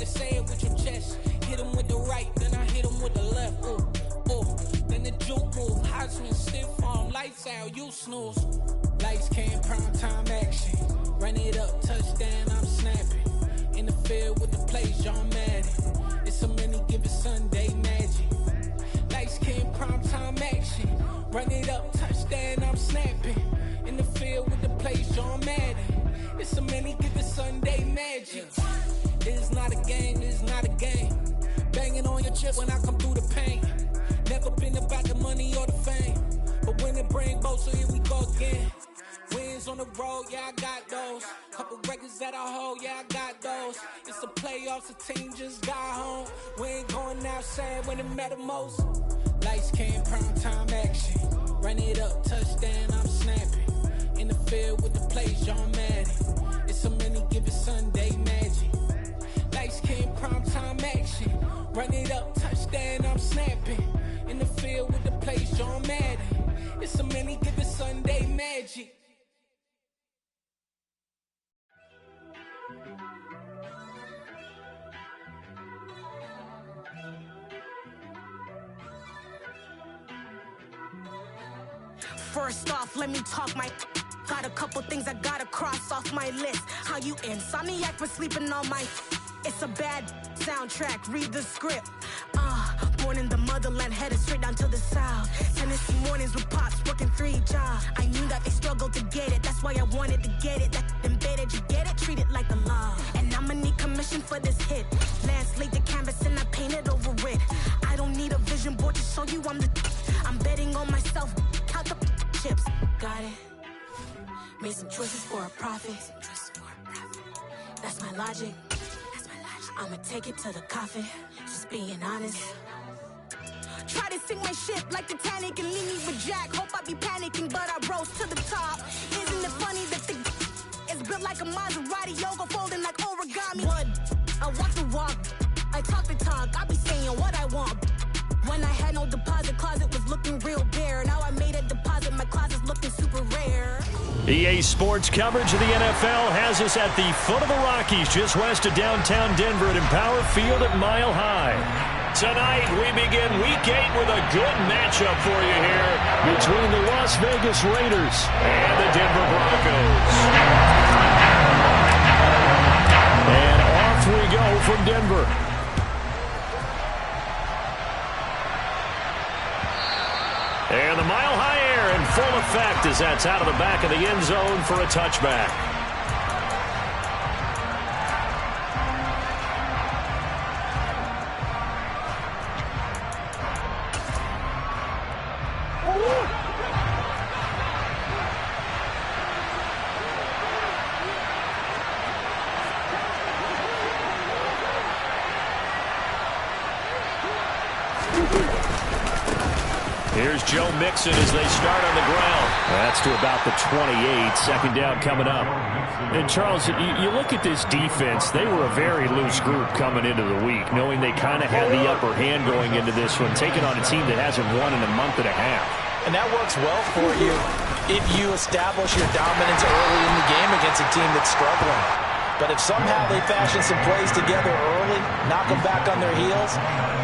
better say it with your chest. Hit him with the right, then I hit him with the left. Ooh, ooh. Then the juke move, Heisman stiff arm, lights out, you snooze. Lights came, prime time action. Run it up, touchdown, I'm snapping. In the field with the plays, John Madden. It's a many given Sunday magic. Lights came, prime time action. Run it up, touchdown, I'm snapping. In the field with the plays, John Madden. It's a many given Sunday magic. It's not a game, it's not a game. Banging on your chip when I come through the pain. Never been about the money or the fame. But when it bring both, so here we go again. Wins on the road, yeah, I got those. Couple records that I hold, yeah, I got those. It's the playoffs, the team just got home. We ain't going outside when it matter most. Lights came, prime time action. Run it up, touchdown, I'm snapping. In the field with the plays, John Madden. It's a many given Sunday magic. Lights came, prime time action. Run it up, touchdown, I'm snapping. In the field with the plays, John Madden. It's a many given Sunday magic. First off, let me talk my... Got a couple things I gotta cross off my list. How you insomniac for sleeping on my... It's a bad soundtrack, read the script. Born in the motherland, headed straight down to the south. Tennessee mornings with pops, working 3 jobs. I knew that they struggled to get it, that's why I wanted to get it. That embedded, you get it, treat it like a law. And I'ma need commission for this hit. Lance laid the canvas and I painted over it. I don't need a vision board to show you I'm betting on myself, count the chips. Got it. Made some choices for a profit. That's my logic. I'ma take it to the coffin, just being honest. Try to sink my ship like Titanic and leave me with Jack. Hope I be panicking, but I rose to the top. Isn't it funny that the is built like a Maserati, yoga folding like origami? What? I walk the walk, I talk the talk, I be saying what I want. When I had no deposit, closet was looking real bare. Now I made a deposit, my closet's looking super rare. EA Sports coverage of the NFL has us at the foot of the Rockies, just west of downtown Denver at Empower Field at Mile High. Tonight, we begin Week 8 with a good matchup for you here between the Las Vegas Raiders and the Denver Broncos. And off we go from Denver. And the Mile High air in full effect as that's out of the back of the end zone for a touchback. Here's Joe Mixon as they start on the ground. That's to about the 28. Second down coming up. And Charles, you look at this defense, they were a very loose group coming into the week, knowing they kind of had the upper hand going into this one, taking on a team that hasn't won in a month and a half. And that works well for you if you establish your dominance early in the game against a team that's struggling. But if somehow they fashion some plays together early, knock them back on their heels,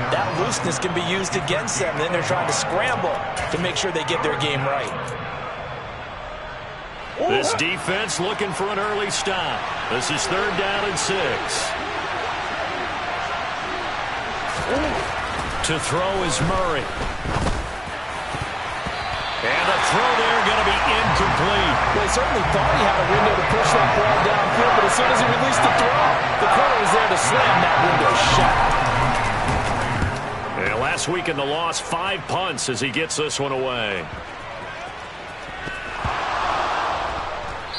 that looseness can be used against them. Then they're trying to scramble to make sure they get their game right. This defense looking for an early stop. This is 3rd down and 6. To throw is Murray. And the throw there going to be incomplete. Well, he certainly thought he had a window to push that ball downfield, but as soon as he released the throw, the corner was there to slam that window shut. And last week in the loss, 5 punts as he gets this one away.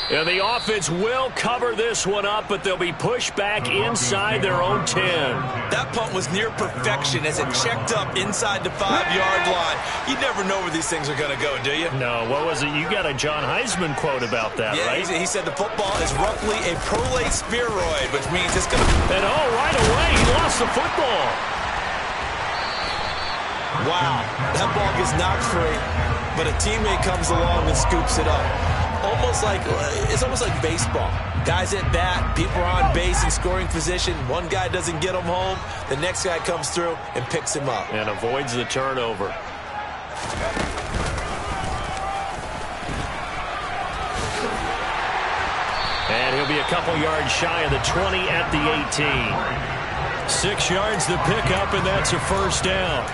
And the offense will cover this one up, but they'll be pushed back inside their own 10. That punt was near perfection as it checked up inside the 5-yard line. You never know where these things are going to go, do you? No, what was it? You got a John Heisman quote about that, right? He said the football is roughly a prolate spheroid, which means it's going to... And right away, he lost the football. Wow, that ball gets knocked free, but a teammate comes along and scoops it up. It's almost like baseball. Guys at bat, people are on base in scoring position. One guy doesn't get him home. The next guy comes through and picks him up. And avoids the turnover. And he'll be a couple yards shy of the 20 at the 18. 6 yards to pick up, and that's a first down.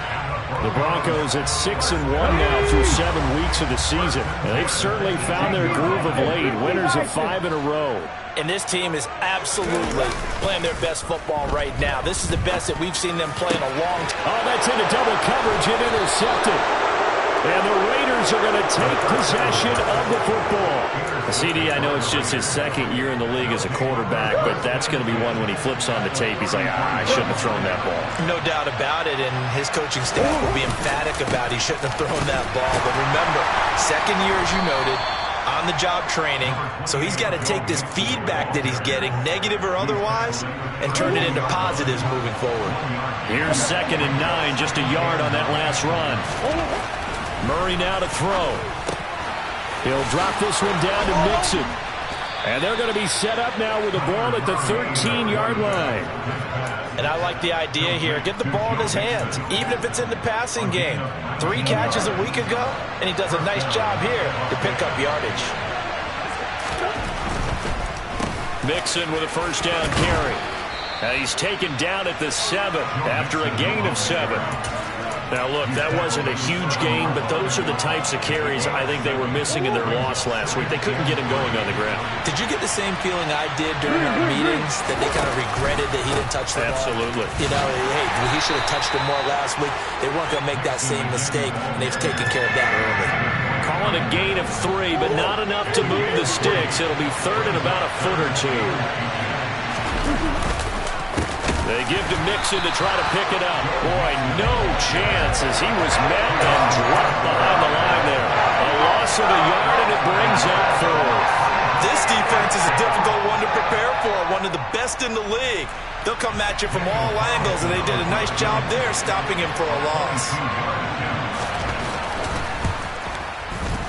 The Broncos at 6-1 now through 7 weeks of the season. And they've certainly found their groove of late. Winners of 5 in a row. And this team is absolutely playing their best football right now. This is the best that we've seen them play in a long time. Oh, that's into double coverage and intercepted. And the Raiders are going to take possession of the football. CD, I know it's just his second year in the league as a quarterback, but that's going to be one when he flips on the tape. He's like, I shouldn't have thrown that ball. No doubt about it, and his coaching staff will be emphatic about he shouldn't have thrown that ball. But remember, second year, as you noted, on-the-job training, so he's got to take this feedback that he's getting, negative or otherwise, and turn it into positives moving forward. Here's 2nd and 9, just a yard on that last run. Murray now to throw. He'll drop this one down to Mixon. And they're going to be set up now with the ball at the 13-yard line. And I like the idea here. Get the ball in his hands, even if it's in the passing game. 3 catches a week ago, and he does a nice job here to pick up yardage. Mixon with a first down carry. And he's taken down at the 7 after a gain of 7. Now, look, that wasn't a huge gain, but those are the types of carries I think they were missing in their loss last week. They couldn't get him going on the ground. Did you get the same feeling I did during our meetings, that they kind of regretted that he didn't touch the ball? Absolutely. You know, hey, he should have touched him more last week. They weren't going to make that same mistake, and they've taken care of that early. Calling a gain of 3, but not enough to move the sticks. It'll be 3rd and about a foot or 2. They give to Mixon to try to pick it up. Boy, no chance as he was met and dropped behind the line there. A loss of a yard, and it brings up 4th. This defense is a difficult one to prepare for, one of the best in the league. They'll come at you from all angles, and they did a nice job there stopping him for a loss.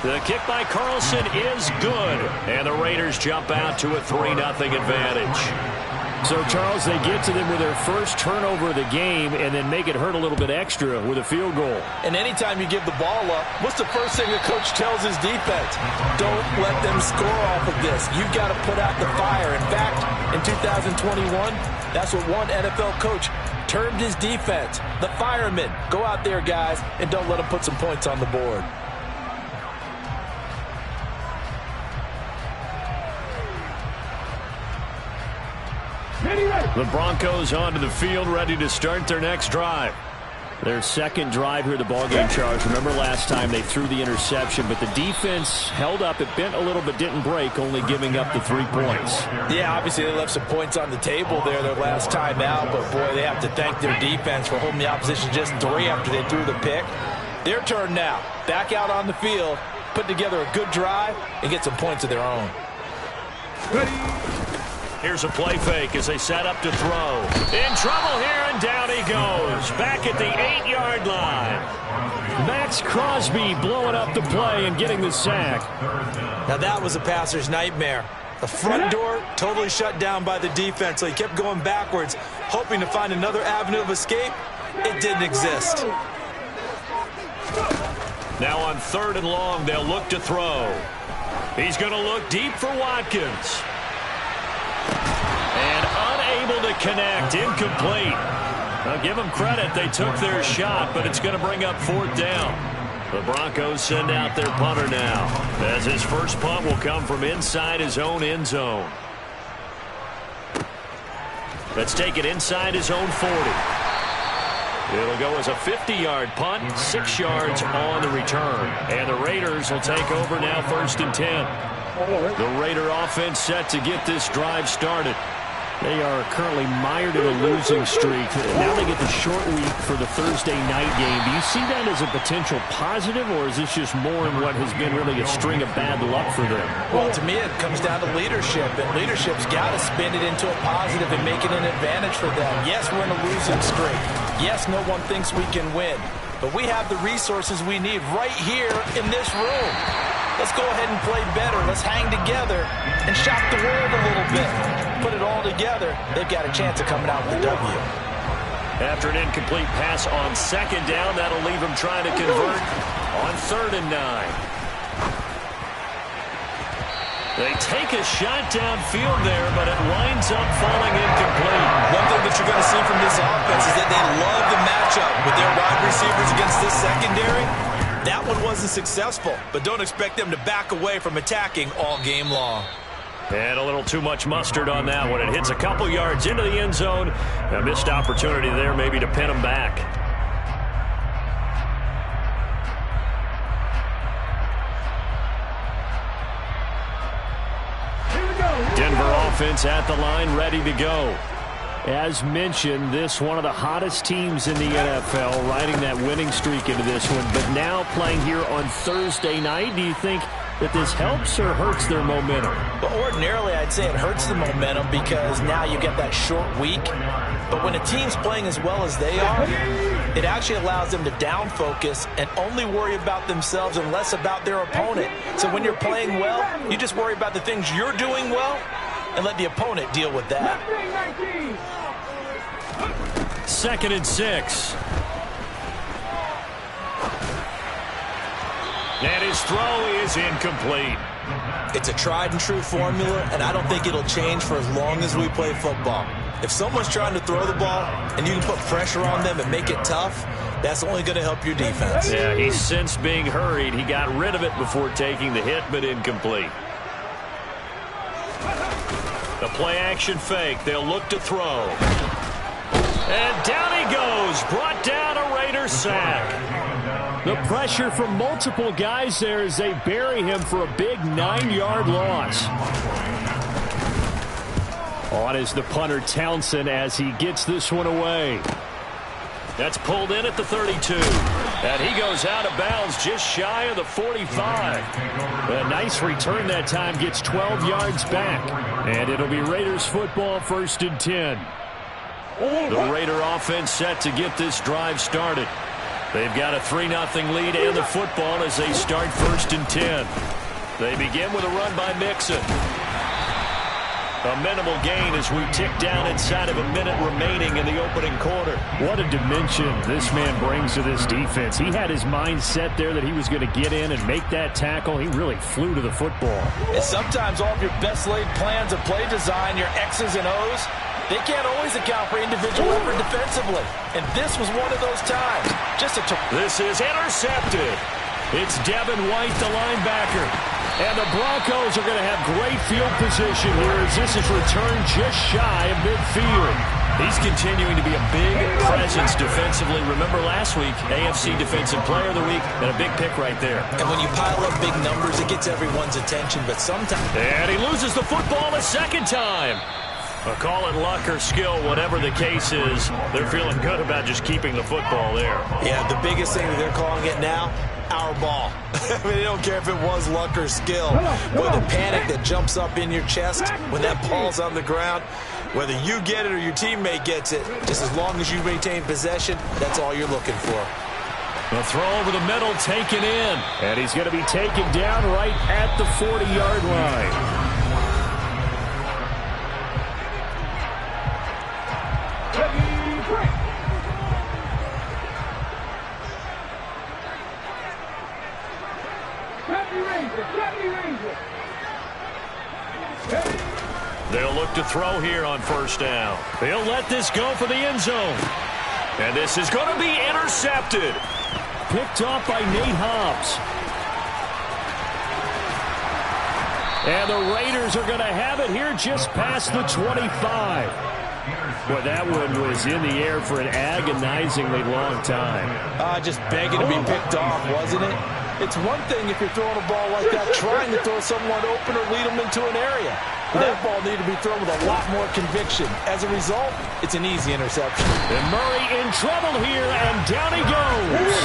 The kick by Carlson is good, and the Raiders jump out to a 3-0 advantage. So, Charles, they get to them with their first turnover of the game and then make it hurt a little bit extra with a field goal. And anytime you give the ball up, what's the first thing the coach tells his defense? Don't let them score off of this. You've got to put out the fire. In fact, in 2021, that's what one NFL coach termed his defense. The firemen. Go out there, guys, and don't let them put some points on the board. The Broncos onto the field, ready to start their next drive. Their second drive here, the ballgame, Charge. Remember last time they threw the interception, but the defense held up. It bent a little but didn't break, only giving up the 3 points. Yeah, obviously they left some points on the table there their last time out, but boy, they have to thank their defense for holding the opposition just 3 after they threw the pick. Their turn now. Back out on the field, put together a good drive, and get some points of their own. Here's a play fake as they set up to throw. In trouble here, and down he goes. Back at the 8-yard line. Max Crosby blowing up the play and getting the sack. Now that was a passer's nightmare. The front door totally shut down by the defense, so he kept going backwards, hoping to find another avenue of escape. It didn't exist. Now on 3rd and long, they'll look to throw. He's going to look deep for Watkins. And unable to connect, incomplete. Now give them credit, they took their shot, but it's going to bring up 4th down. The Broncos send out their punter now, as his first punt will come from inside his own end zone. Let's take it inside his own 40. It'll go as a 50-yard punt, 6 yards on the return. And the Raiders will take over now 1st and 10. The Raider offense set to get this drive started. They are currently mired in a losing streak. Now they get the short week for the Thursday night game. Do you see that as a potential positive, or is this just more in what has been really a string of bad luck for them? Well, to me, it comes down to leadership, and leadership's got to spin it into a positive and make it an advantage for them. Yes, we're in a losing streak. Yes, no one thinks we can win, but we have the resources we need right here in this room. Let's go ahead and play better. Let's hang together and shock the world a little bit. Put it all together, they've got a chance of coming out with a W. After an incomplete pass on second down, that'll leave him trying to convert on 3rd and 9. They take a shot downfield there, but it winds up falling incomplete. One thing that you're going to see from this offense is that they love the matchup with their wide receivers against this secondary. That one wasn't successful, but don't expect them to back away from attacking all game long. And a little too much mustard on that one. It hits a couple yards into the end zone. A missed opportunity there maybe to pin them back. Denver offense at the line, ready to go. As mentioned, this one of the hottest teams in the NFL, riding that winning streak into this one. But now playing here on Thursday night, do you think that this helps or hurts their momentum? But ordinarily, I'd say it hurts the momentum because now you get that short week. But when a team's playing as well as they are, it actually allows them to down focus and only worry about themselves and less about their opponent. So when you're playing well, you just worry about the things you're doing well and let the opponent deal with that. 2nd and 6. And his throw is incomplete. It's a tried and true formula, and I don't think it'll change for as long as we play football. If someone's trying to throw the ball and you can put pressure on them and make it tough, that's only going to help your defense. Yeah, he's since being hurried. He got rid of it before taking the hit, but incomplete. The play-action fake. They'll look to throw. And down he goes. Brought down a Raider sack. The pressure from multiple guys there as they bury him for a big 9-yard loss. On is the punter Townsend as he gets this one away. That's pulled in at the 32. And he goes out of bounds just shy of the 45. A nice return that time, gets 12 yards back. And it'll be Raiders football, 1st and 10. The Raider offense set to get this drive started. They've got a 3-0 lead and the football as they start 1st and 10. They begin with a run by Mixon. A minimal gain as we tick down inside of a minute remaining in the opening quarter. What a dimension this man brings to this defense. He had his mind set there that he was going to get in and make that tackle. He really flew to the football. And sometimes all of your best laid plans of play design, your X's and O's, they can't always account for individual effort defensively. And this was one of those times. This is intercepted. It's Devin White, the linebacker. And the Broncos are going to have great field position here as this is returned just shy of midfield. He's continuing to be a big presence defensively. Remember last week, AFC Defensive Player of the Week, and a big pick right there. And when you pile up big numbers, it gets everyone's attention, but sometimes... And he loses the football a second time. Call it luck or skill, whatever the case is, they're feeling good about just keeping the football there. Yeah, the biggest thing that they're calling it now, our ball. I mean, they don't care if it was luck or skill. But the panic that jumps up in your chest when that ball's on the ground, whether you get it or your teammate gets it, just as long as you maintain possession, that's all you're looking for. The throw over the middle taken in. And he's going to be taken down right at the 40-yard line. They'll look to throw here on 1st down. They'll let this go for the end zone. And this is going to be intercepted. Picked off by Nate Hobbs. And the Raiders are going to have it here just past the 25. Boy, that one was in the air for an agonizingly long time. Just begging to be picked off, wasn't it? It's one thing if you're throwing a ball like that, trying to throw someone open or lead them into an area. That ball needed to be thrown with a lot more conviction. As a result, it's an easy interception. And Murray in trouble here, and down he goes.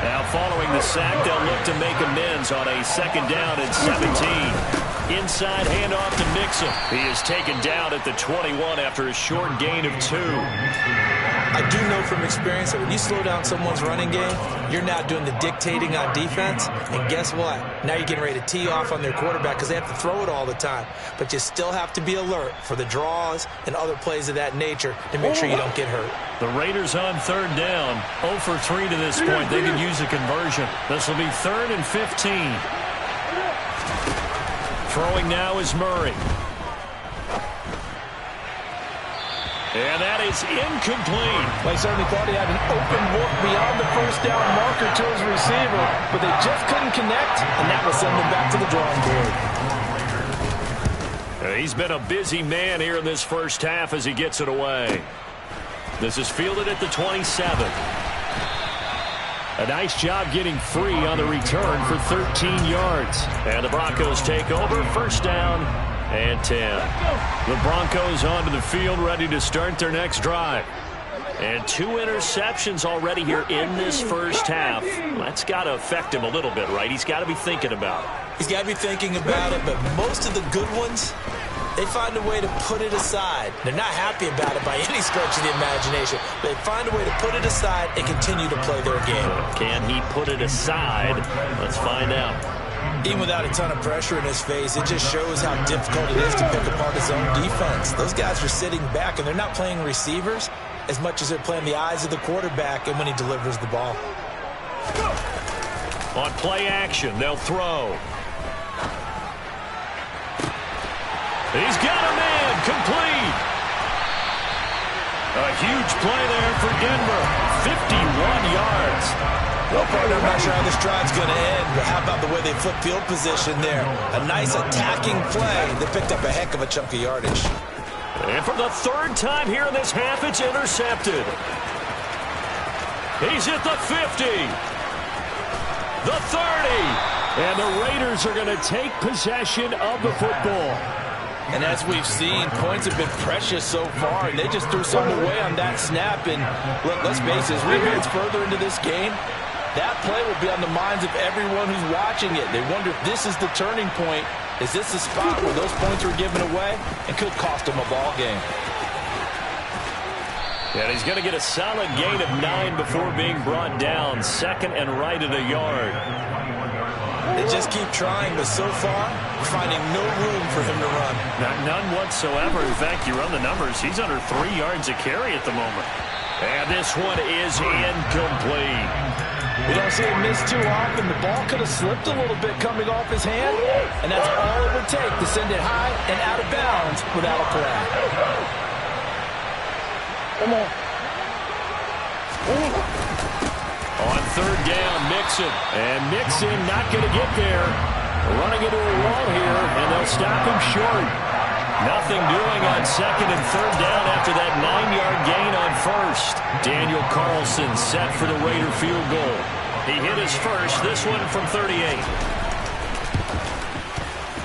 Now following the sack, they'll look to make amends on a 2nd down and 17. Inside handoff to Mixon. He is taken down at the 21 after a short gain of 2. I do know from experience that when you slow down someone's running game, you're now doing the dictating on defense. And guess what? Now you're getting ready to tee off on their quarterback because they have to throw it all the time. But you still have to be alert for the draws and other plays of that nature to make sure you don't get hurt. The Raiders on 3rd down. 0 for 3 to this point. They could use a conversion. This will be 3rd and 15. Throwing now is Murray. And that is incomplete. Well, he certainly thought he had an open look beyond the first down marker to his receiver, but they just couldn't connect, and that will send him back to the drawing board. He's been a busy man here in this first half as he gets it away. This is fielded at the 27. A nice job getting free on the return for 13 yards. And the Broncos take over, 1st down and 10. The Broncos onto the field, ready to start their next drive. And 2 interceptions already here in this first half. That's got to affect him a little bit, right? He's got to be thinking about it. He's got to be thinking about it, but most of the good ones, they find a way to put it aside. They're not happy about it by any stretch of the imagination. They find a way to put it aside and continue to play their game. Can he put it aside? Let's find out. Even without a ton of pressure in his face, it just shows how difficult it is to pick apart his own defense. Those guys are sitting back, and they're not playing receivers as much as they're playing the eyes of the quarterback and when he delivers the ball. On play action, they'll throw. He's got a man, complete. A huge play there for Denver, 51 yards. Well, partner, I'm not sure how this drive's going to end, but how about the way they flip field position there? A nice attacking play that picked up a heck of a chunk of yardage. And for the 3rd time here in this half, it's intercepted. He's at the 50. The 30. And the Raiders are going to take possession of the football. And as we've seen, points have been precious so far, and they just threw something away on that snap. And look, let's face it, as we advance further into this game, that play will be on the minds of everyone who's watching it. They wonder if this is the turning point. Is this the spot where those points were given away and could cost them a ball game? And he's going to get a solid gain of 9 before being brought down. 2nd and right at a yard. They just keep trying, but so far, finding no room for him to run. None whatsoever. In fact, you run the numbers, he's under 3 yards a carry at the moment. And this one is incomplete. We don't see him miss too often. The ball could have slipped a little bit coming off his hand, and that's all it would take to send it high and out of bounds without a play. Come on. On 3rd down, Mixon. And Mixon not going to get there. Running into a wall here, and they'll stop him short. Nothing doing on 2nd and 3rd down after that 9-yard gain on 1st. Daniel Carlson set for the Raider field goal. He hit his first, this one from 38.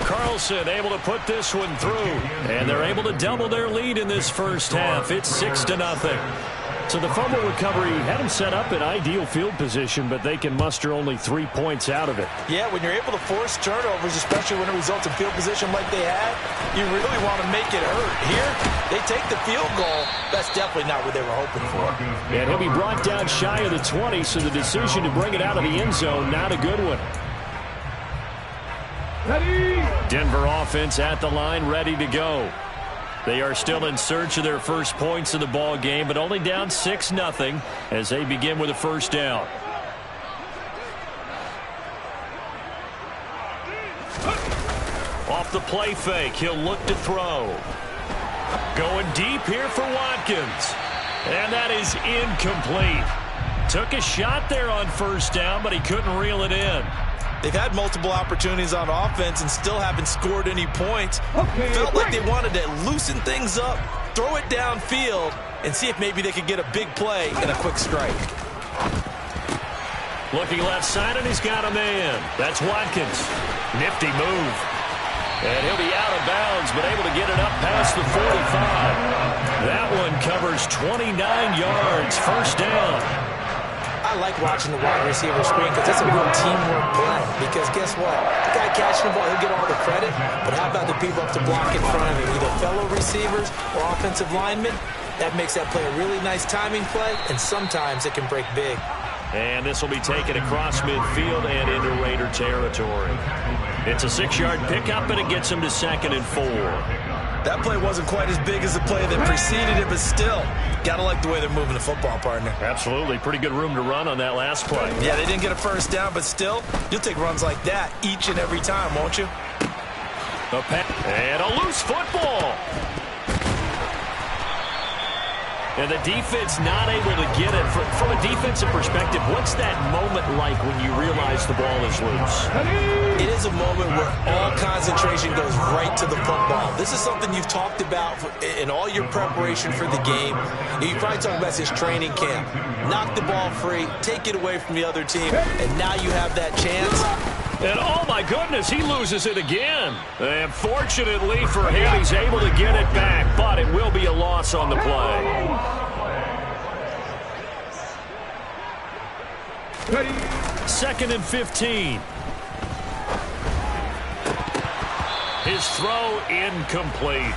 Carlson able to put this one through. And they're able to double their lead in this first half. It's 6-0. So the fumble recovery had them set up in ideal field position, but they can muster only 3 points out of it. Yeah, when you're able to force turnovers, especially when it results in field position like they had, you really want to make it hurt. Here, they take the field goal. That's definitely not what they were hoping for. And he'll be brought down shy of the 20, so the decision to bring it out of the end zone, not a good one. Ready. Denver offense at the line, ready to go. They are still in search of their first points of the ball game, but only down 6-0 as they begin with a 1st down. Off the play fake, he'll look to throw. Going deep here for Watkins. And that is incomplete. Took a shot there on 1st down, but he couldn't reel it in. They've had multiple opportunities on offense and still haven't scored any points. Felt like they wanted to loosen things up, throw it downfield, and see if maybe they could get a big play and a quick strike. Looking left side, and he's got a man. That's Watkins. Nifty move. And he'll be out of bounds, but able to get it up past the 45. That one covers 29 yards. 1st down. I I like watching the wide receiver screen because it's a real teamwork play. Because guess what? The guy catching the ball, he'll get all the credit. But how about the people up to block in front of him, either fellow receivers or offensive linemen? That makes that play a really nice timing play, and sometimes it can break big. And this will be taken across midfield and into Raider territory. It's a 6-yard pickup, and it gets him to 2nd and 4. That play wasn't quite as big as the play that preceded it, but still, got to like the way they're moving the football, partner. Absolutely. Pretty good room to run on that last play. Yeah, they didn't get a first down, but still, you'll take runs like that each and every time, won't you? And a loose football. And the defense not able to get it. From a defensive perspective, what's that moment like when you realize the ball is loose? It is a moment where all concentration goes right to the football. This is something you've talked about in all your preparation for the game. You probably talked about this training camp. Knock the ball free, take it away from the other team, and now you have that chance. And oh my goodness, he loses it again. And fortunately for him, he's able to get it back, but it will be a loss on the play. 2nd and 15. His throw incomplete.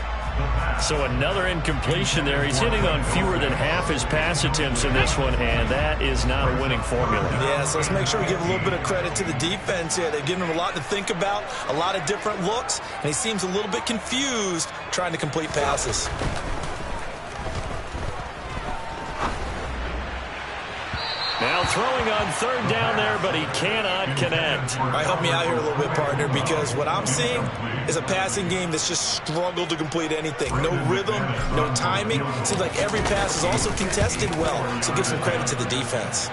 So another incompletion there. He's hitting on fewer than half his pass attempts in this one, and that is not a winning formula. Yeah, so let's make sure we give a little bit of credit to the defense here. They've given him a lot to think about, a lot of different looks, and he seems a little bit confused trying to complete passes. Now throwing on 3rd down there, but he cannot connect. All right, help me out here a little bit, partner, because what I'm seeing is a passing game that's just struggled to complete anything. No rhythm, no timing. Seems like every pass is also contested well, so give some credit to the defense.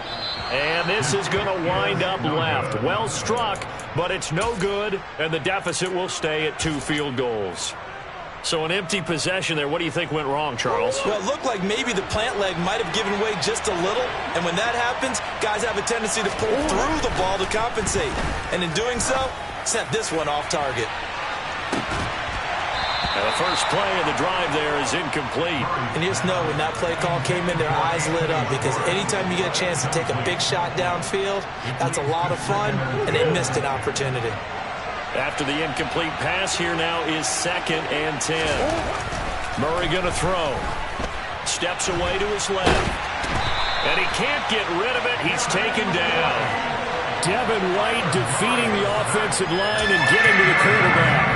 And this is going to wind up left. Well struck, but it's no good, and the deficit will stay at 2 field goals. So an empty possession there. What do you think went wrong, Charles? Well, it looked like maybe the plant leg might have given way just a little. And when that happens, guys have a tendency to pull through the ball to compensate. And in doing so, sent this one off target. And the first play of the drive there is incomplete. And you just know when that play call came in, their eyes lit up. Because anytime you get a chance to take a big shot downfield, that's a lot of fun. And they missed an opportunity. After the incomplete pass, here now is 2nd and 10. Murray going to throw. Steps away to his left. And he can't get rid of it. He's taken down. Devin White defeating the offensive line and getting to the quarterback.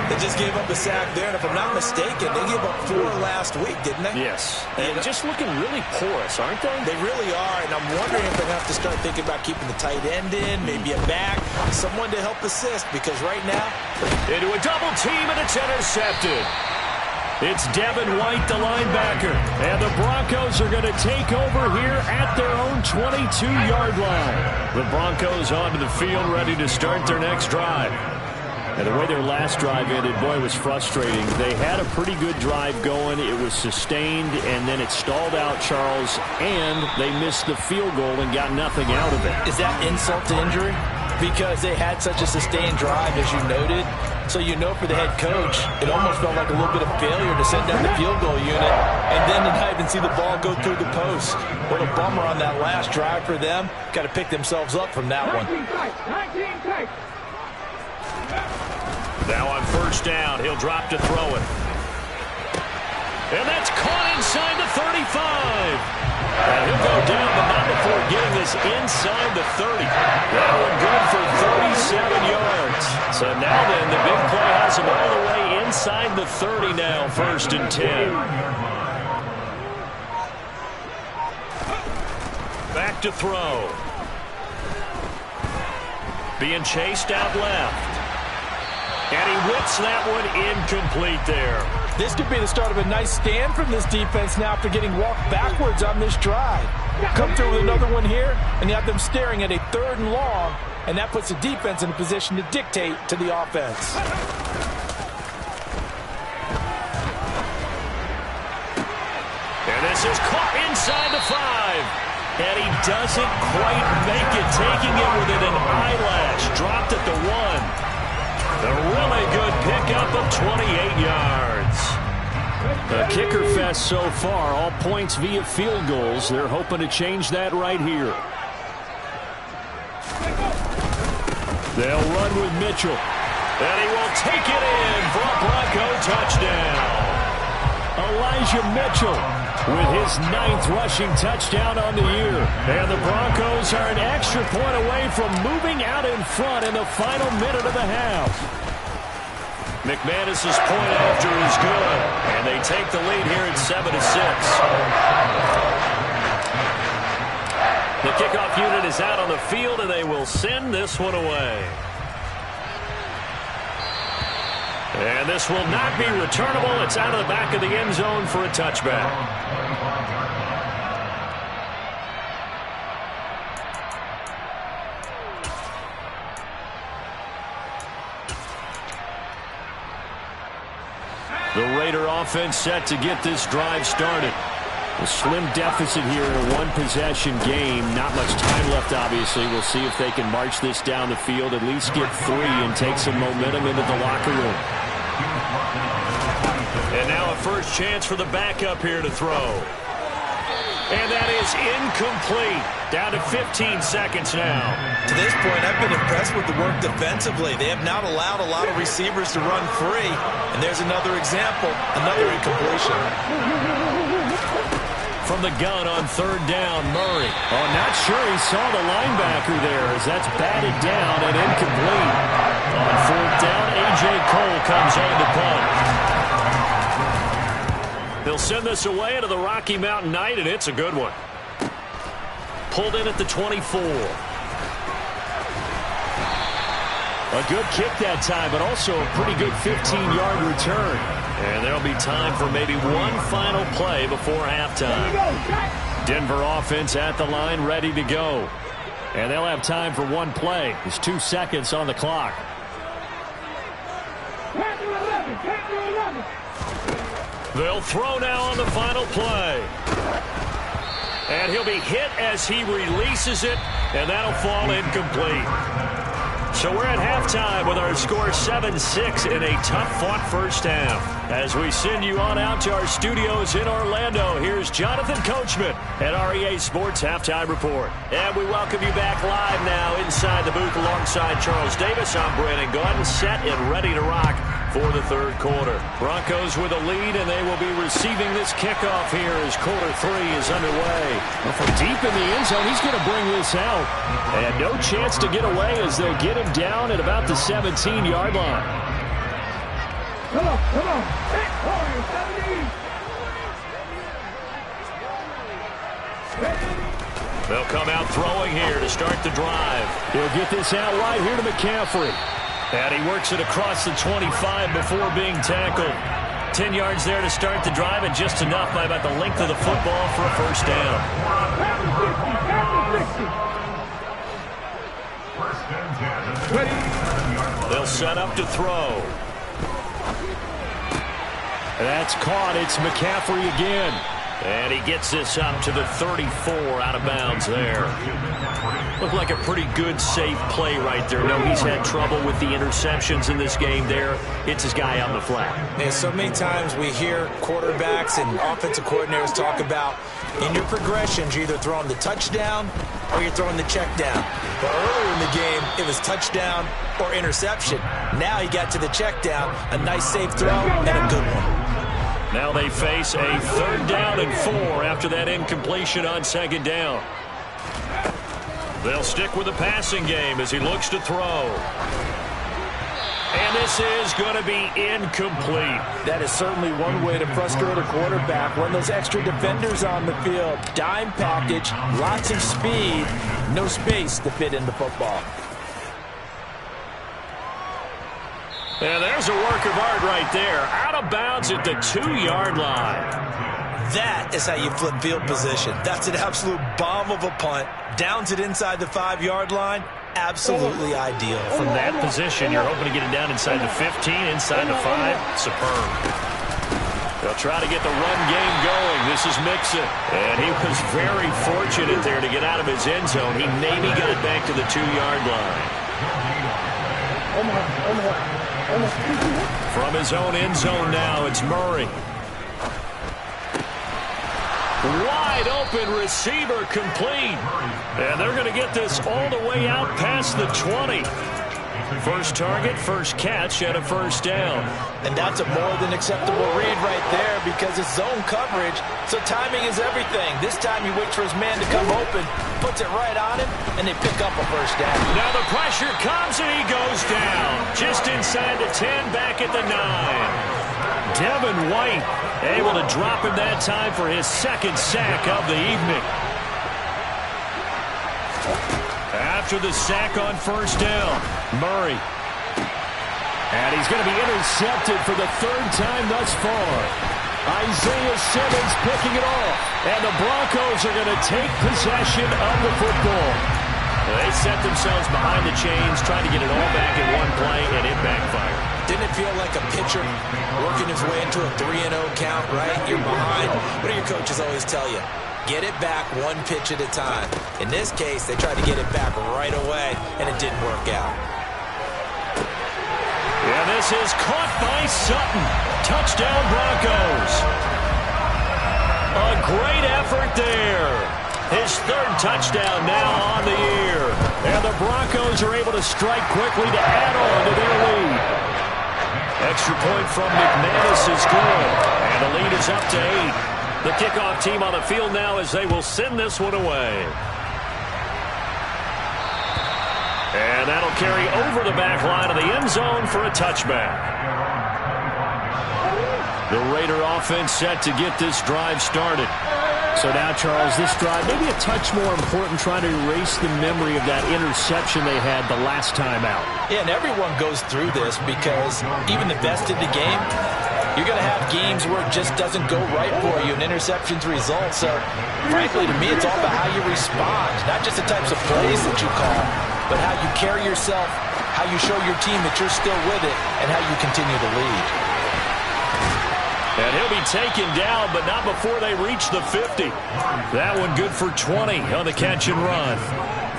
They just gave up a sack there, and if I'm not mistaken, they gave up 4 last week, didn't they? Yes. And just looking really porous, aren't they? They really are, and I'm wondering if they're going to have to start thinking about keeping the tight end in, maybe a back, someone to help assist, because right now... Into a double team, and it's intercepted. It's Devin White, the linebacker, and the Broncos are going to take over here at their own 22-yard line. The Broncos onto the field, ready to start their next drive. And the way their last drive ended, boy, was frustrating. They had a pretty good drive going. It was sustained, and then it stalled out, Charles, and they missed the field goal and got nothing out of it. Is that insult to injury? Because they had such a sustained drive, as you noted. So you know for the head coach, it almost felt like a little bit of failure to send down the field goal unit and then to not even see the ball go through the post. What a bummer on that last drive for them. Got to pick themselves up from that one. Now on 1st down, he'll drop to throw it. And that's caught inside the 35. And he'll go down, but not before getting this inside the 30. That one good for 37 yards. So now then, the big play has him all the way inside the 30 now, 1st and 10. Back to throw. Being chased out left. And he whips that one incomplete there. This could be the start of a nice stand from this defense now after getting walked backwards on this drive. Come through with another one here, and you have them staring at a 3rd and long, and that puts the defense in a position to dictate to the offense. And this is caught inside the 5. And he doesn't quite make it, taking it within an eyelash. Dropped at the 1. A really good pickup of 28 yards. A kicker fest so far. All points via field goals. They're hoping to change that right here. They'll run with Mitchell. And he will take it in for a Bronco touchdown. Elijah Mitchell with his 9th rushing touchdown on the year. And the Broncos are an extra point away from moving out in front in the final minute of the half. McManus's point after is good. And they take the lead here at 7-6. The kickoff unit is out on the field, and they will send this one away. And this will not be returnable. It's out of the back of the end zone for a touchback. The Raider offense set to get this drive started. A slim deficit here in a one-possession game. Not much time left, obviously. We'll see if they can march this down the field, at least get 3, and take some momentum into the locker room. And now a first chance for the backup here to throw. And that is incomplete. Down to 15 seconds now. To this point, I've been impressed with the work defensively. They have not allowed a lot of receivers to run free. And there's another example, another incompletion. From the gun on 3rd down, Murray. Oh, not sure he saw the linebacker there as that's batted down and incomplete. On 4th down, A.J. Cole comes on to punt. They'll send this away into the Rocky Mountain Night, and it's a good one. Pulled in at the 24. A good kick that time, but also a pretty good 15-yard return. And there'll be time for maybe one final play before halftime. Denver offense at the line, ready to go. And they'll have time for one play. There's 2 seconds on the clock. They'll throw now on the final play. And he'll be hit as he releases it, and that'll fall incomplete. So we're at halftime with our score 7-6 in a tough-fought first half. As we send you on out to our studios in Orlando, here's Jonathan Coachman at REA Sports Halftime Report. And we welcome you back live now inside the booth alongside Charles Davis. I'm Brandon Gordon, set and ready to rock for the 3rd quarter. Broncos with a lead, and they will be receiving this kickoff here as quarter 3 is underway. Well, from deep in the end zone, he's going to bring this out. And no chance to get away as they'll get him down at about the 17-yard line. Come on. 17. They'll come out throwing here to start the drive. He'll get this out wide here to McCaffrey. And he works it across the 25 before being tackled. 10 yards there to start the drive, and just enough by about the length of the football for a first down. They'll set up to throw. That's caught. It's McCaffrey again. And he gets this up to the 34 out of bounds there. Looked like a pretty good, safe play right there. No, he's had trouble with the interceptions in this game there. It's his guy out in the flat. Yeah, so many times we hear quarterbacks and offensive coordinators talk about in your progressions, you're either throwing the touchdown or you're throwing the check down. But earlier in the game, it was touchdown or interception. Now he got to the check down, a nice safe throw, and a good one. Now they face a 3rd down and 4 after that incompletion on 2nd down. They'll stick with the passing game as he looks to throw. And this is going to be incomplete. That is certainly one way to frustrate a quarterback. When those extra defenders on the field, dime package, lots of speed, no space to fit in the football. And there's a work of art right there. Out of bounds at the 2-yard line. That is how you flip field position. That's an absolute bomb of a punt. Downs it inside the 5-yard line. Absolutely ideal. From that position, you're hoping to get it down inside the 15, inside the 5. Superb. They'll try to get the run game going. This is Mixon. And he was very fortunate there to get out of his end zone. He maybe got it back to the 2-yard line. From his own end zone now, it's Murray. Wide open receiver complete. And they're going to get this all the way out past the 20. First target, first catch, and a first down. And that's a more than acceptable read right there because it's zone coverage, so timing is everything. This time he waits for his man to come open, puts it right on him, and they pick up a first down. Now the pressure comes, and he goes down. Just inside the 10, back at the 9. Devin White able to drop him that time for his second sack of the evening. After the sack on first down, Murray. And he's going to be intercepted for the third time thus far. Isaiah Simmons picking it off. And the Broncos are going to take possession of the football. They set themselves behind the chains, trying to get it all back in one play, and it backfired. Didn't it feel like a pitcher working his way into a 3-0 count, right? You're behind. What do your coaches always tell you? Get it back one pitch at a time. In this case, they tried to get it back right away, and it didn't work out. And this is caught by Sutton. Touchdown, Broncos. A great effort there. His third touchdown now on the year. And the Broncos are able to strike quickly to add on to their lead. Extra point from McManus is good. And the lead is up to 8. The kickoff team on the field now as they will send this one away. And that'll carry over the back line of the end zone for a touchback. The Raider offense set to get this drive started. So now, Charles, this drive maybe a touch more important, trying to erase the memory of that interception they had the last time out. Yeah, and everyone goes through this because even the best in the game, you're going to have games where it just doesn't go right for you, and interceptions result. So, frankly, to me, it's all about how you respond, not just the types of plays that you call, but how you carry yourself, how you show your team that you're still with it, and how you continue to lead. And he'll be taken down, but not before they reach the 50. That one good for 20 on the catch and run.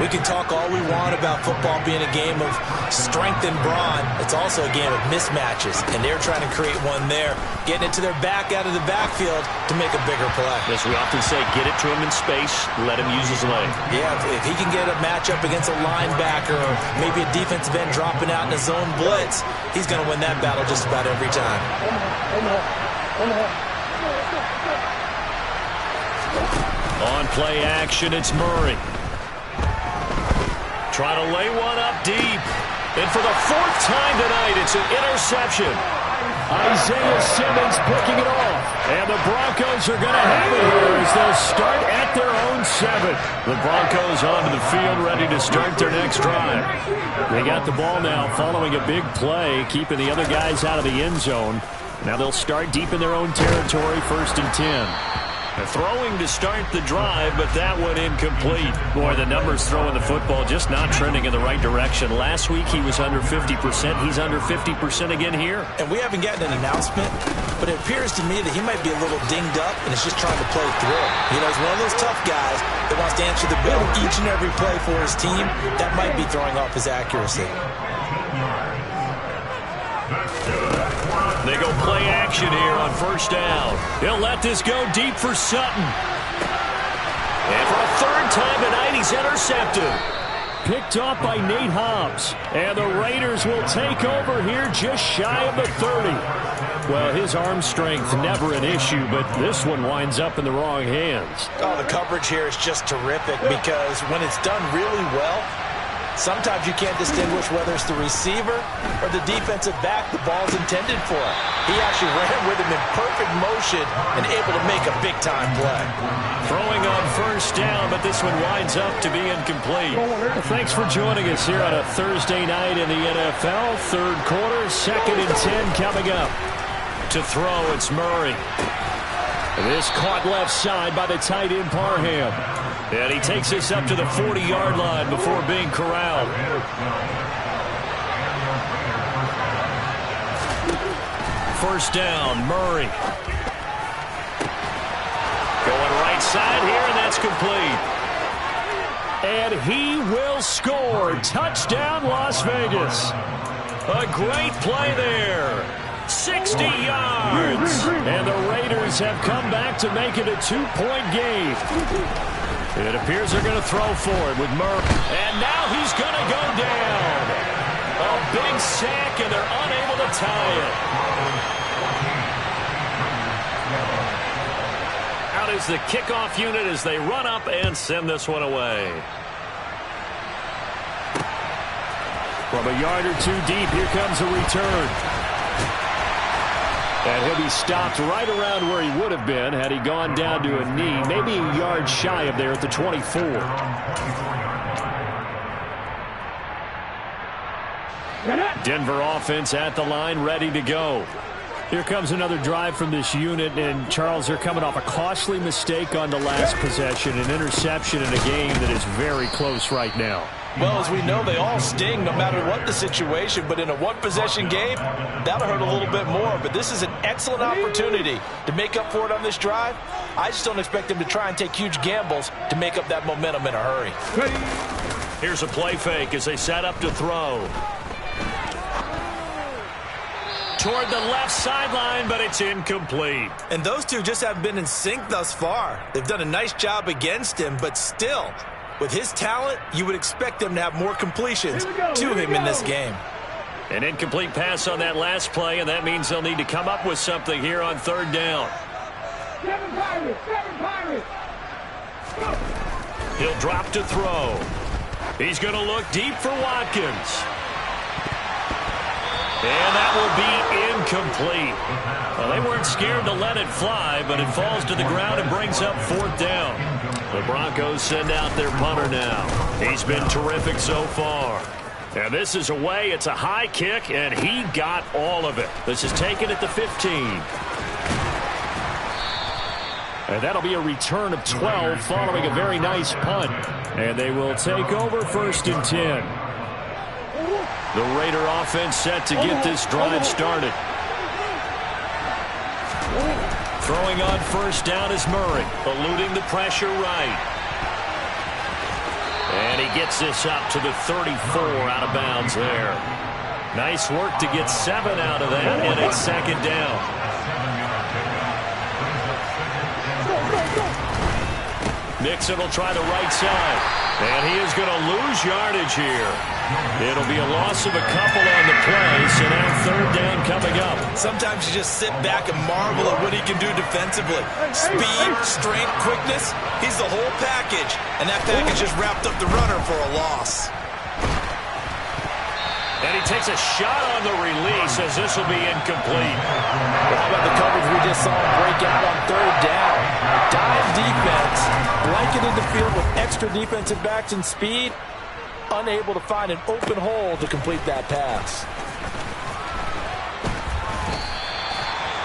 We can talk all we want about football being a game of strength and brawn. It's also a game of mismatches, and they're trying to create one there, getting it to their back out of the backfield to make a bigger play. As we often say, get it to him in space, let him use his leg. Yeah, if he can get a matchup against a linebacker or maybe a defensive end dropping out in a zone blitz, he's going to win that battle just about every time. On play action, it's Murray. Trying to lay one up deep. And for the fourth time tonight, it's an interception. Isaiah Simmons picking it off. And the Broncos are going to have it here as they'll start at their own 7. The Broncos onto the field ready to start their next drive. They got the ball now following a big play, keeping the other guys out of the end zone. Now they'll start deep in their own territory, 1st and 10. They're throwing to start the drive, but that one incomplete. Boy, the numbers throwing the football just not trending in the right direction. Last week he was under 50%. He's under 50% again here. And we haven't gotten an announcement, but it appears to me that he might be a little dinged up and is just trying to play through. You know, he's one of those tough guys that wants to answer the bell each and every play for his team. That might be throwing off his accuracy. They go play action here on 1st down. He'll let this go deep for Sutton. And for a 3rd time tonight, he's intercepted. Picked off by Nate Hobbs. And the Raiders will take over here just shy of the 30. Well, his arm strength never an issue, but this one winds up in the wrong hands. Oh, the coverage here is just terrific because when it's done really well, sometimes you can't distinguish whether it's the receiver or the defensive back the ball's intended for. He actually ran with him in perfect motion and able to make a big-time play. Throwing on 1st down, but this one winds up to be incomplete. Well, thanks for joining us here on a Thursday night in the NFL. 3rd quarter, 2nd and 10 coming up. To throw, it's Murray. This caught left side by the tight end Parham. And he takes this up to the 40-yard line before being corralled. First down, Murray. Going right side here, and that's complete. And he will score. Touchdown, Las Vegas. A great play there. 60 yards. And the Raiders have come back to make it a 2-point game. It appears they're going to throw for it with Murray. And now he's going to go down. A big sack, and they're unable to tie it. Out is the kickoff unit as they run up and send this one away. From a yard or two deep, here comes a return. And he'll be stopped right around where he would have been had he gone down to a knee, maybe a yard shy of there at the 24. Denver offense at the line, ready to go. Here comes another drive from this unit, and Charles, they're coming off a costly mistake on the last possession, an interception in a game that is very close right now. Well, as we know, they all sting no matter what the situation, but in a one-possession game, that'll hurt a little bit more. But this is an excellent opportunity to make up for it on this drive. I just don't expect them to try and take huge gambles to make up that momentum in a hurry. Here's a play fake as they set up to throw. Toward the left sideline, but it's incomplete. And those two just haven't been in sync thus far. They've done a nice job against him, but still, with his talent, you would expect them to have more completions to him in this game. An incomplete pass on that last play, and that means they'll need to come up with something here on third down. Seven Pirates. He'll drop to throw. He's going to look deep for Watkins. And that will be incomplete. Well, they weren't scared to let it fly, but it falls to the ground and brings up fourth down. The Broncos send out their punter now. He's been terrific so far. And this is away. It's a high kick, and he got all of it. This is taken at the 15. And that'll be a return of 12 following a very nice punt. And they will take over 1st and 10. The Raider offense set to get this drive started. Throwing on first down is Murray, eluding the pressure right. And he gets this up to the 34 out of bounds there. Nice work to get 7 out of that, and it's 2nd down. Mixon will try the right side. And he is going to lose yardage here. It'll be a loss of a couple on the play, so now 3rd down coming up. Sometimes you just sit back and marvel at what he can do defensively. Speed, strength, quickness, he's the whole package. And that package just wrapped up the runner for a loss. And he takes a shot on the release as this will be incomplete. How about the coverage we just saw him break out on 3rd down? Dive defense, blanketed the field with extra defensive backs and speed, unable to find an open hole to complete that pass.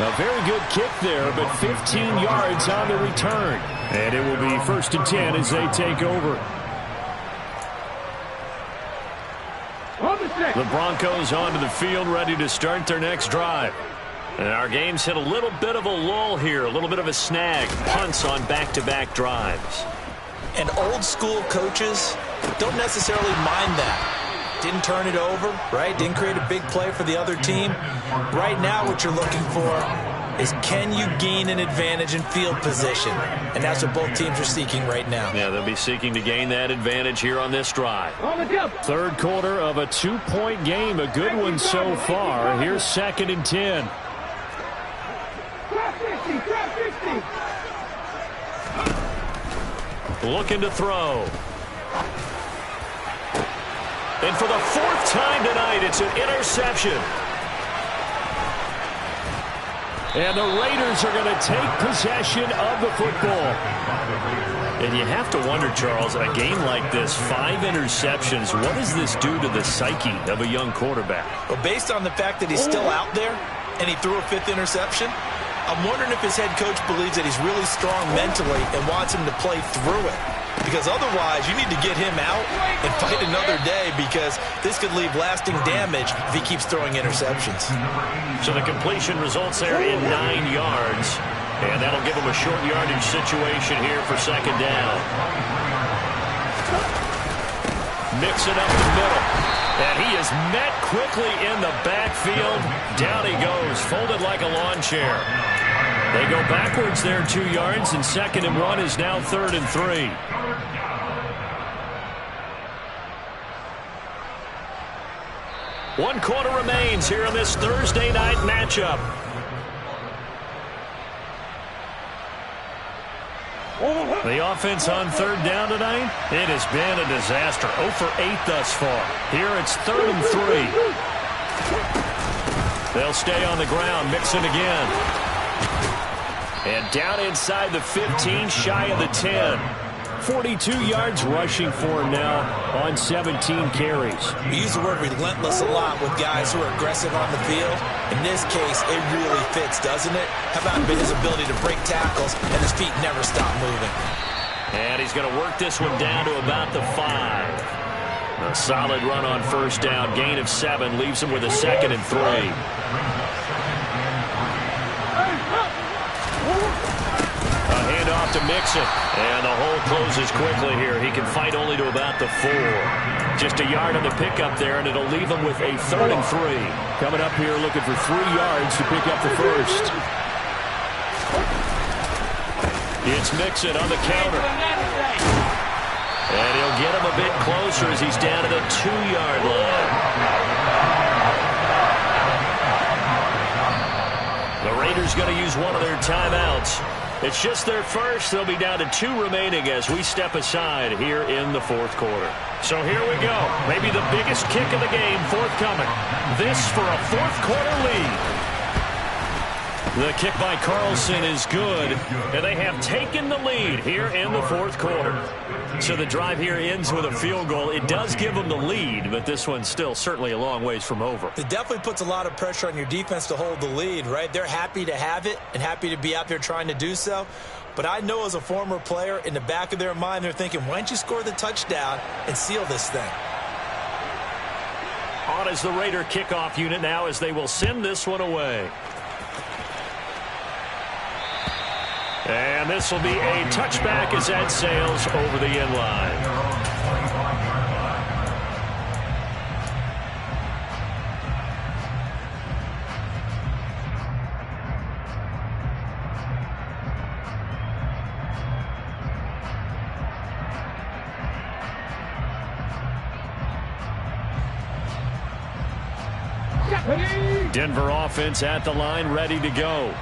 A very good kick there, but 15 yards on the return. And it will be 1st and 10 as they take over. The Broncos onto the field, ready to start their next drive. And our game's hit a little bit of a lull here, a little bit of a snag. Punts on back-to-back drives. And old-school coaches don't necessarily mind that. Didn't turn it over, right? Didn't create a big play for the other team. Right now what you're looking for is can you gain an advantage in field position? And that's what both teams are seeking right now. Yeah, they'll be seeking to gain that advantage here on this drive. 3rd quarter of a 2-point game, a good one so far. Here's 2nd and 10. Looking to throw. And for the 4th time tonight, it's an interception. And the Raiders are going to take possession of the football. And you have to wonder, Charles, a game like this, 5 interceptions, what does this do to the psyche of a young quarterback? Well, based on the fact that he's still out there and he threw a 5th interception, I'm wondering if his head coach believes that he's really strong mentally and wants him to play through it. Because otherwise, you need to get him out and fight another day, because this could leave lasting damage if he keeps throwing interceptions. So the completion results there in 9 yards. And that'll give him a short yardage situation here for 2nd down. Mix it up the middle. And he is met quickly in the backfield. Down he goes, folded like a lawn chair. They go backwards there 2 yards, and 2nd and 1 is now 3rd and 3. 1 quarter remains here in this Thursday night matchup. The offense on 3rd down tonight, it has been a disaster. 0 for 8 thus far. Here it's 3rd and 3. They'll stay on the ground, Mixon again. And down inside the 15, shy of the 10. 42 yards rushing for him now on 17 carries. We use the word relentless a lot with guys who are aggressive on the field. In this case, it really fits, doesn't it? How about his ability to break tackles and his feet never stop moving? And he's going to work this one down to about the 5. A solid run on 1st down. Gain of 7 leaves him with a 2nd and 3. Off to Mixon, and the hole closes quickly here. He can fight only to about the 4. Just a yard on the pickup there, and it'll leave him with a 3rd and 3. Coming up here looking for 3 yards to pick up the 1st. It's Mixon on the counter. And he'll get him a bit closer as he's down to the 2-yard line. The Raiders going to use one of their timeouts. It's just their first. They'll be down to 2 remaining as we step aside here in the 4th quarter. So here we go. Maybe the biggest kick of the game forthcoming. This for a 4th quarter lead. The kick by Carlson is good, and they have taken the lead here in the 4th quarter. So the drive here ends with a field goal. It does give them the lead, but this one's still certainly a long ways from over. It definitely puts a lot of pressure on your defense to hold the lead, right? They're happy to have it and happy to be out there trying to do so. But I know as a former player, in the back of their mind, they're thinking, why don't you score the touchdown and seal this thing? On is the Raider kickoff unit now as they will send this one away. And this will be a touchback as that sails over the end line. Denver offense at the line, ready to go.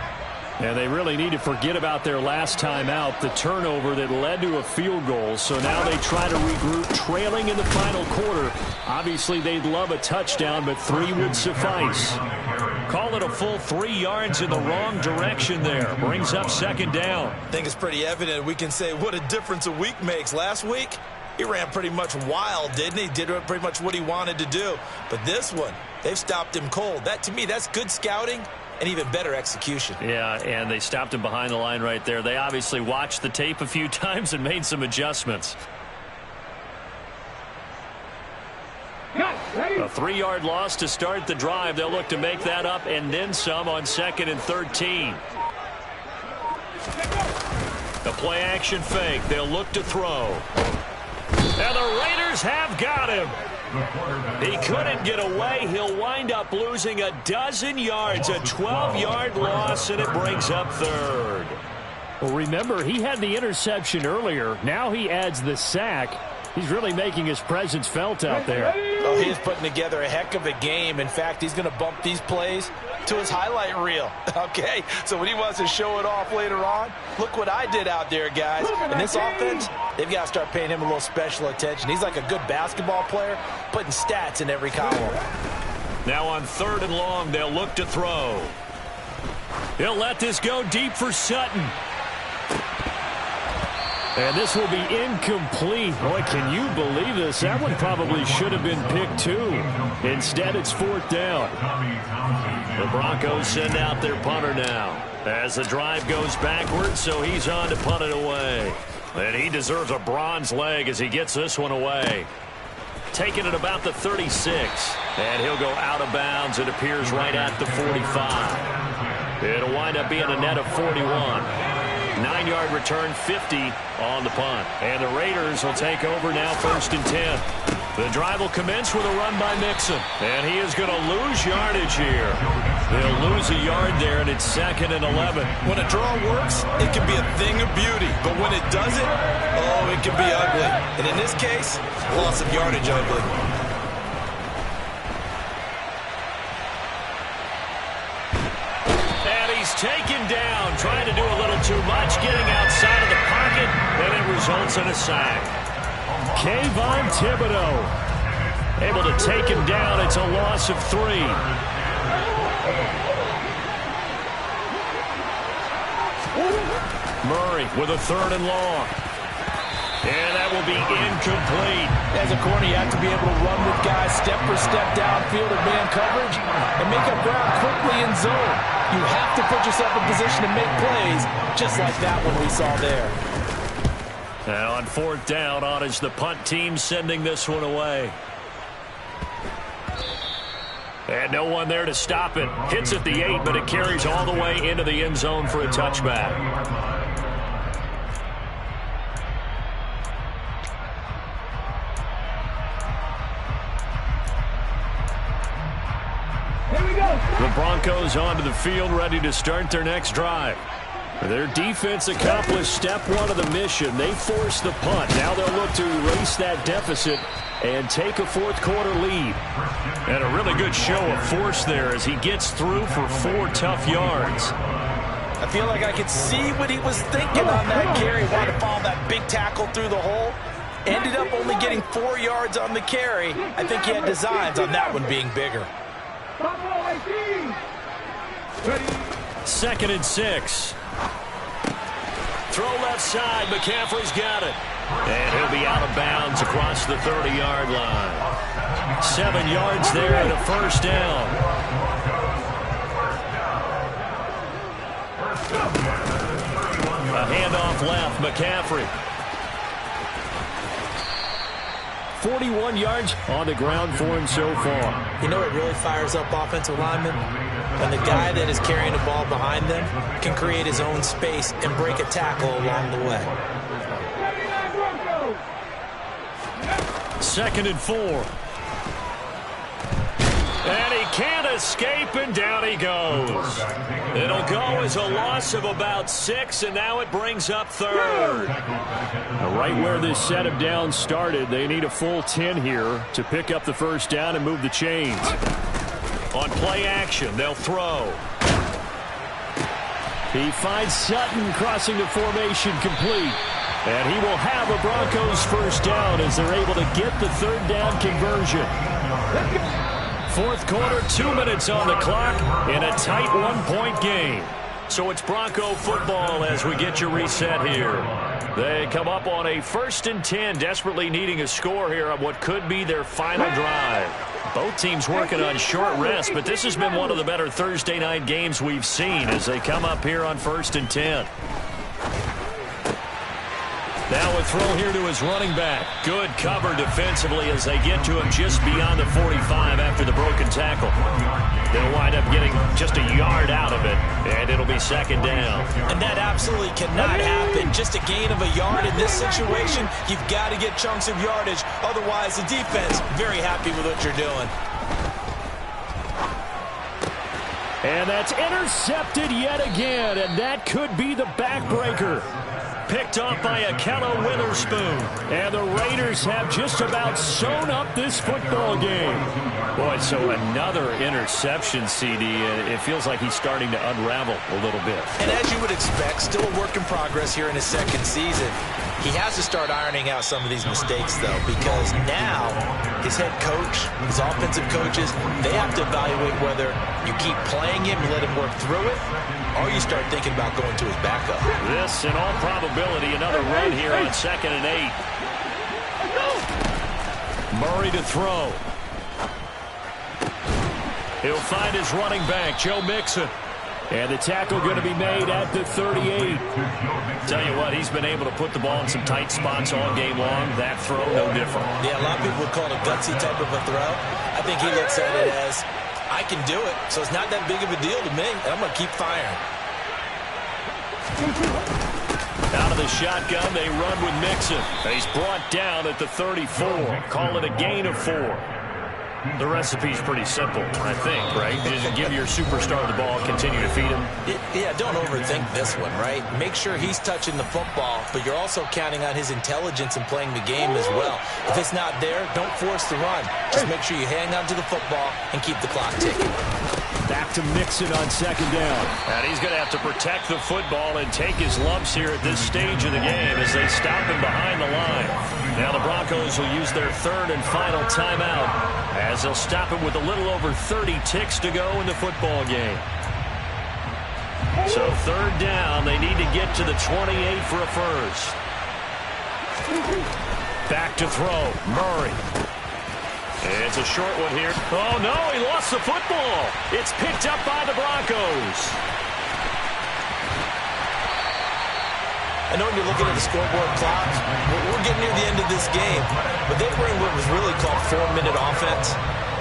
And they really need to forget about their last time out, the turnover that led to a field goal. So now they try to regroup, trailing in the final quarter. Obviously, they'd love a touchdown, but 3 would suffice. Call it a full 3 yards in the wrong direction there. Brings up 2nd down. I think it's pretty evident. We can say what a difference a week makes. Last week, he ran pretty much wild, didn't he? Did pretty much what he wanted to do. But this one, they've stopped him cold. That, to me, that's good scouting. And even better execution. Yeah, and they stopped him behind the line right there. They obviously watched the tape a few times and made some adjustments. A 3-yard loss to start the drive. They'll look to make that up and then some on 2nd and 13. The play action fake. They'll look to throw. And the Raiders have got him. He couldn't get away. He'll wind up losing a dozen yards, a 12-yard loss, and it brings up 3rd. Well, remember, he had the interception earlier. Now he adds the sack. He's really making his presence felt out there. Oh, he is putting together a heck of a game. In fact, he's going to bump these plays to his highlight reel. Okay, so when he wants to show it off later on, look what I did out there, guys. And this offense, they've got to start paying him a little special attention. He's like a good basketball player, putting stats in every column. Now on 3rd and long, they'll look to throw. He'll let this go deep for Sutton. And this will be incomplete. Boy, can you believe this? That one probably should have been picked too. Instead, it's 4th down. The Broncos send out their punter now as the drive goes backwards, so he's on to punt it away. And he deserves a bronze leg as he gets this one away. Taking it about the 36. And he'll go out of bounds. It appears right at the 45. It'll wind up being a net of 41. 9-yard return, 50 on the punt. And the Raiders will take over now 1st and 10. The drive will commence with a run by Mixon. And he is going to lose yardage here. They'll lose a yard there, and it's 2nd and 11. When a draw works, it can be a thing of beauty. But when it doesn't, oh, it can be ugly. And in this case, loss of yardage ugly. Trying to do a little too much, getting outside of the pocket, and it results in a sack. Kayvon Thibodeau able to take him down. It's a loss of 3. Murray with a 3rd and long. And that will be incomplete. As a corner, you have to be able to run with guys step for step downfield in man coverage and make up ground quickly in zone. You have to put yourself in position to make plays, just like that one we saw there. Now on 4th down, on is the punt team sending this one away. And no one there to stop it. Hits at the 8, but it carries all the way into the end zone for a touchback. The Broncos onto the field, ready to start their next drive. Their defense accomplished step 1 of the mission. They forced the punt. Now they'll look to erase that deficit and take a 4th quarter lead. And a really good show of force there as he gets through for 4 tough yards. I feel like I could see what he was thinking on that carry. Wanted to follow that big tackle through the hole. Ended up only getting 4 yards on the carry. I think he had designs on that one being bigger. 2nd and 6. Throw left side. McCaffrey's got it. And he'll be out of bounds across the 30-yard line. 7 yards there and a 1st down. A handoff left. McCaffrey. 41 yards on the ground for him so far. You know what really fires up offensive linemen? When the guy that is carrying the ball behind them can create his own space and break a tackle along the way. 2nd and 4. And he can't escape, and down he goes. It'll go as a loss of about 6, and now it brings up 3rd. Right where this set of downs started, they need a full 10 here to pick up the 1st down and move the chains. On play action, they'll throw. He finds Sutton crossing the formation complete. And he will have a Broncos 1st down as they're able to get the 3rd down conversion. 4th quarter, 2 minutes on the clock in a tight 1-point game. So it's Bronco football as we get you reset here. They come up on a 1st and 10, desperately needing a score here on what could be their final drive. Both teams working on short rest, but this has been one of the better Thursday night games we've seen as they come up here on 1st and 10. Now a throw here to his running back. Good cover defensively as they get to him just beyond the 45 after the broken tackle. They'll wind up getting just a yard out of it, and it'll be 2nd down. And that absolutely cannot happen. Just a gain of a yard in this situation, you've got to get chunks of yardage. Otherwise, the defense, very happy with what you're doing. And that's intercepted yet again, and that could be the backbreaker. Picked off by Akello Witherspoon. And the Raiders have just about sewn up this football game. Boy, so another interception, CD. It feels like he's starting to unravel a little bit. And as you would expect, still a work in progress here in his 2nd season. He has to start ironing out some of these mistakes, though, because now his head coach, his offensive coaches, they have to evaluate whether you keep playing him and let him work through it, or you start thinking about going to his backup. This, in all probability, another run here on 2nd and 8. Murray to throw. He'll find his running back, Joe Mixon. And the tackle going to be made at the 38. Tell you what, he's been able to put the ball in some tight spots all game long. That throw, no different. Yeah, a lot of people would call it a gutsy type of a throw. I think he looks at it as, I can do it, so it's not that big of a deal to me, and I'm going to keep firing. Out of the shotgun, they run with Mixon. He's brought down at the 34. Call it a gain of 4. The recipe's pretty simple, I think, right? Just give your superstar the ball, continue to feed him. Yeah, don't overthink this one, right? Make sure he's touching the football, but you're also counting on his intelligence in playing the game as well. If it's not there, don't force the run. Just make sure you hang on to the football and keep the clock ticking. Back to Mixon on second down. And he's going to have to protect the football and take his lumps here at this stage of the game as they stop him behind the line. Now the Broncos will use their third and final timeout as they'll stop him with a little over 30 ticks to go in the football game. So third down, they need to get to the 28 for a first. Back to throw, Murray. It's a short one here. Oh, no, he lost the football. It's picked up by the Broncos. I know when you're looking at the scoreboard clock, we're getting near the end of this game, but they were in what was really called 4-minute offense,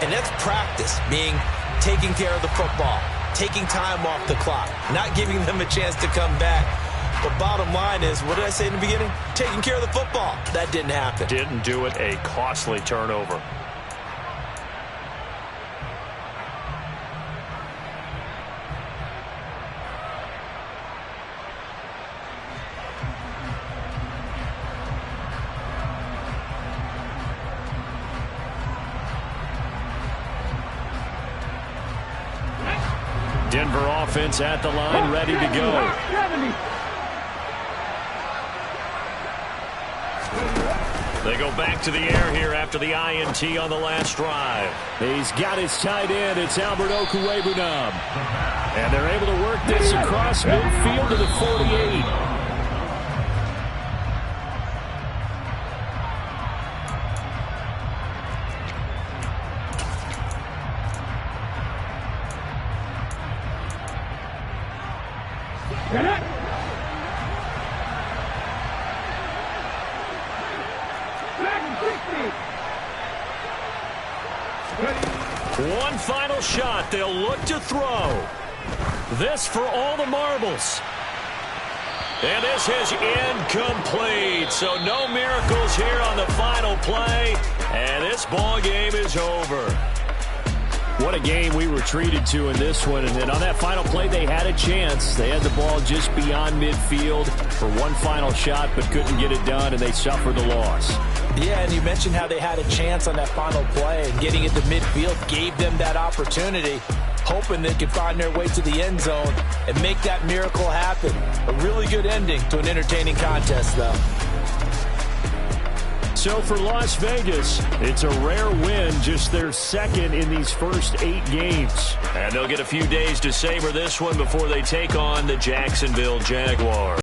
and that's practice, being taking care of the football, taking time off the clock, not giving them a chance to come back. But bottom line is, what did I say in the beginning? Taking care of the football. That didn't happen. Didn't do it, a costly turnover. Denver offense at the line, ready to go. They go back to the air here after the INT on the last drive. He's got his tight end. It's Albert Okwuegbunam. And they're able to work this across midfield to the 48. One final shot. They'll look to throw. This for all the marbles. And this is incomplete. So no miracles here on the final play. And this ball game is over. What a game we were treated to in this one. And then on that final play, they had a chance. They had the ball just beyond midfield for one final shot, but couldn't get it done, and they suffered the loss. Yeah, and you mentioned how they had a chance on that final play, and getting it to midfield gave them that opportunity, hoping they could find their way to the end zone and make that miracle happen. A really good ending to an entertaining contest, though. So for Las Vegas, it's a rare win, just their second in these first 8 games. And they'll get a few days to savor this one before they take on the Jacksonville Jaguars.